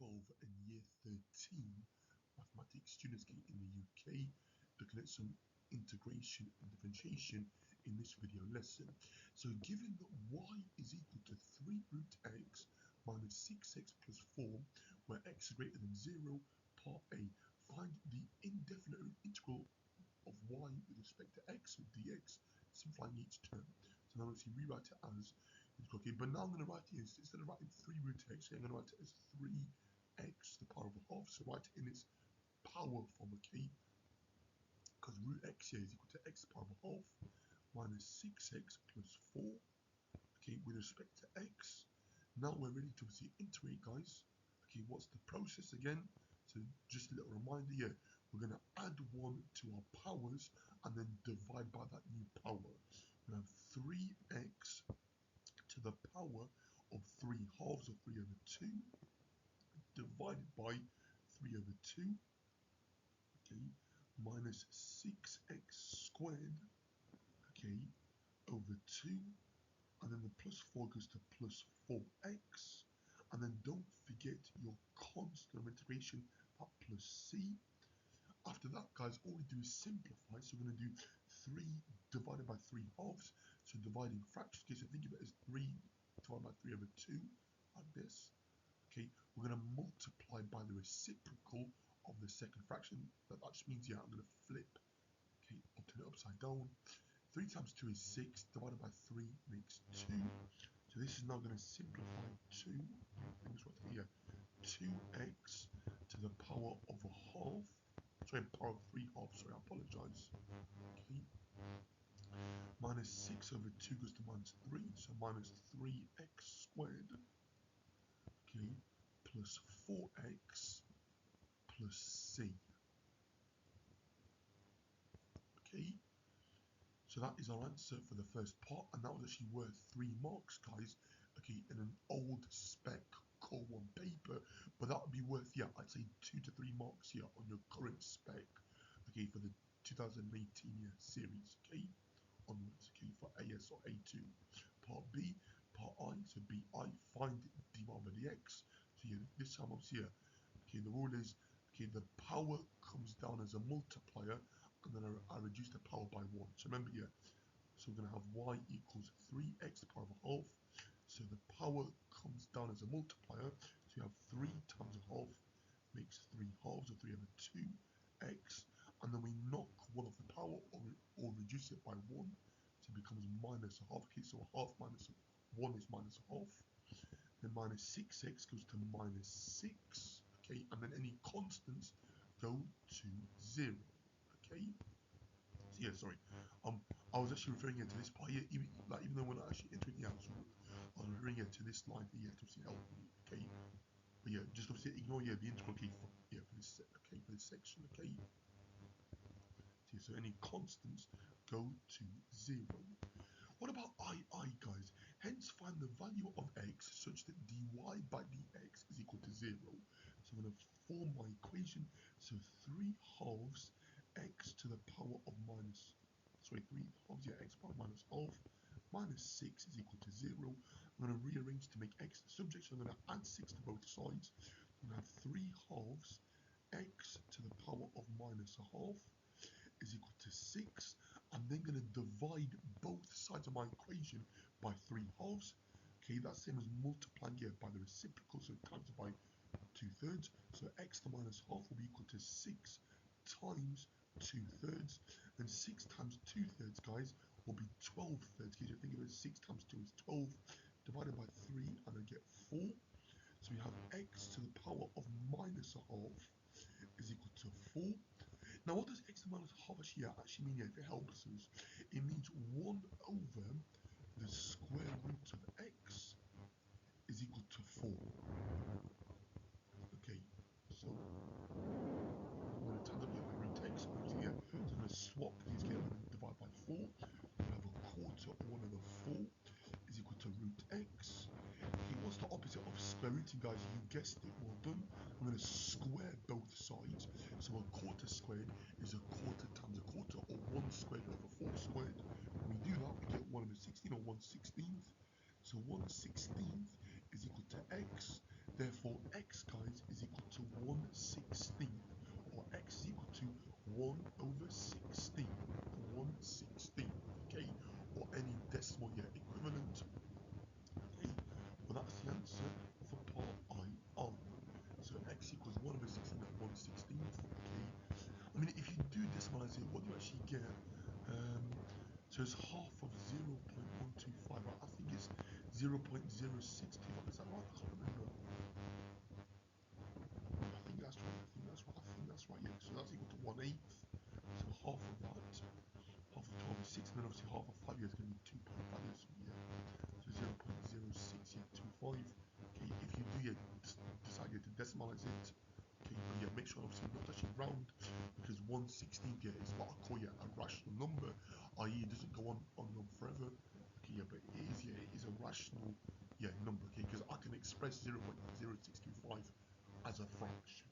12 and year 13 mathematics students in the UK, looking at some integration and differentiation in this video lesson. So given that y is equal to 3 root x minus 6x plus 4, where x is greater than 0, part A, find the indefinite integral of y with respect to x with dx, simplifying each term. So now let's rewrite it as, okay, but now I'm going to write it, instead of writing 3 root x, I'm going to write it as 3x to the power of a half, so write it in its power form, okay, because root x here is equal to x to the power of a half minus 6x plus 4, okay, with respect to x. Now we're ready to obviously integrate, guys. Okay, what's the process again? So just a little reminder here, we're going to add 1 to our powers and then divide by that new power. We're going to have 3x to the power of 3 halves of 3 over 2 divided by 3 over 2, okay, minus 6x squared, okay, over 2, and then the plus 4 goes to plus 4x, and then don't forget your constant of integration, that plus c. After that, guys, all we do is simplify. So we're going to do 3 divided by 3 halves, so dividing fractions. Okay, so think of it as 3 divided by 3 over 2, like this. Okay, we're going to multiply by the reciprocal of the second fraction. That just means, yeah, I'm going to flip, okay, I'll turn it upside down. 3 times 2 is 6, divided by 3 makes 2. So this is now going to simplify 2, let me just write it here, 2x to the power of a half, sorry, power of 3 halves, sorry, I apologise. Okay, minus 6 over 2 goes to minus 3, so minus 3x squared, okay, plus 4x plus c. Okay, so that is our answer for the first part, and that was actually worth 3 marks, guys, okay, in an old spec core 1 paper, but that would be worth, yeah, I'd say 2 to 3 marks here on your current spec, okay, for the 2018 year series, okay, onwards, okay, for AS or A2. Part B, part I, so BI, find d over dx, so yeah, this time obviously here, okay, the rule is, okay, the power comes down as a multiplier, and then I reduce the power by 1. So remember here, so we're going to have y equals 3x to the power of a half. So the power comes down as a multiplier. So you have 3 times a half makes 3 halves, or 3 over 2x. And then we knock 1 off the power, or reduce it by 1. So it becomes minus a half. Okay, so a half minus 1 is minus a half. Then minus 6x goes to minus 6. Okay, and then any constants go to 0. Okay, so yeah, sorry, I was actually referring here to this part here, even though we're not actually entering the answer, I was referring here to this line here to obviously help me, okay, but yeah, just obviously ignore, yeah, the integral, okay, for this, okay, for this section, okay, so any constants go to 0. What about I, guys? Hence find the value of x such that dy by dx is equal to 0. So I'm going to form my equation. So 3 halves x to the power of minus, sorry, 3 halves, yeah, x power minus half, minus 6 is equal to 0. I'm going to rearrange to make x the subject, so I'm going to add 6 to both sides. I'm going to have 3 halves x to the power of minus a half is equal to 6. I'm then going to divide both sides of my equation by 3 halves. Okay, that's the same as multiplying here by the reciprocal, so times by 2/3. So x to minus half will be equal to 6 times 2/3. And 6 times 2/3, guys, will be 12/3. Okay, so think of it as 6 times 2 is 12, divided by 3, and I get 4. So we have x to the power of minus a half is equal to 4. Now, what does x to the minus half actually mean here, if it helps us? It means 1 over the square root of x is equal to 4. Okay, so I'm going to times up here by root x, so I'm going to swap these together and divide by 4. We have a quarter, or 1 over 4 is equal to root x. Okay, what's the opposite of square rooting, guys? You guessed it, well done. I'm going to square both sides. So a quarter squared is a quarter times a quarter, or 1 squared over 4 squared. When we do that, we get 1 over 16, or 1/16. So 1/16 is equal to x. Therefore, x, guys, is 16th. Okay. I mean, if you do decimalize it, what do you actually get? So it's half of 0.125. I think it's 0.062. Is that right? I can't remember. I think that's right. I think that's right. I think that's right. Yeah. So that's equal to 1/8. So half of that, half of 12 is 6, and then obviously half of 5 years is going to be 2.5 years. Yeah. So 0.0625. Okay. If you do decide to decimalize it, okay, but yeah, make sure obviously not actually round, because 1/16 yeah is what I call a rational number, i.e. it doesn't go on forever. Okay, yeah, but it is a rational number. Okay, because I can express 0.0625 as a fraction.